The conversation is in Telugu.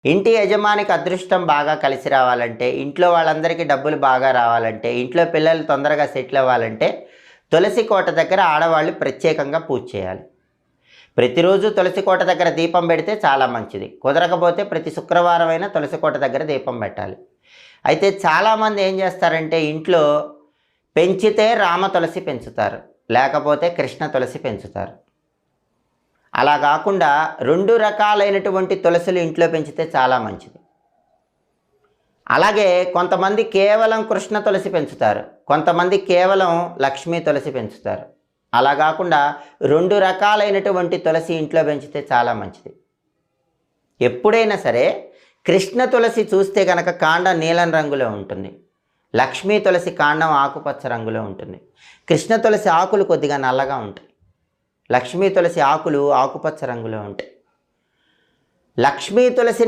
ఇంటి యజమానికి అదృష్టం బాగా కలిసి రావాలంటే, ఇంట్లో వాళ్ళందరికీ డబ్బులు బాగా రావాలంటే, ఇంట్లో పిల్లలు తొందరగా సెటిల్ అవ్వాలంటే, తులసి కోట దగ్గర ఆడవాళ్ళు ప్రత్యేకంగా పూజ చేయాలి. ప్రతిరోజు తులసి కోట దగ్గర దీపం పెడితే చాలా మంచిది. కుదరకపోతే ప్రతి శుక్రవారం అయినా తులసి కోట దగ్గర దీపం పెట్టాలి. అయితే చాలామంది ఏం చేస్తారంటే, ఇంట్లో పెంచితే రామ తులసి పెంచుతారు, లేకపోతే కృష్ణ తులసి పెంచుతారు. అలా కాకుండా 2 రకాలైనటువంటి తులసులు ఇంట్లో పెంచితే చాలా మంచిది. అలాగే కొంతమంది కేవలం కృష్ణ తులసి పెంచుతారు, కొంతమంది కేవలం లక్ష్మీ తులసి పెంచుతారు. అలా కాకుండా 2 రకాలైనటువంటి తులసి ఇంట్లో పెంచితే చాలా మంచిది. ఎప్పుడైనా సరే కృష్ణ తులసి చూస్తే కనుక కాండం నీలం రంగులో ఉంటుంది, లక్ష్మీ తులసి కాండం ఆకుపచ్చ రంగులో ఉంటుంది. కృష్ణ తులసి ఆకులు కొద్దిగా నల్లగా ఉంటాయి, లక్ష్మీ తులసి ఆకులు ఆకుపచ్చ రంగులో ఉంటాయి. లక్ష్మీ తులసిని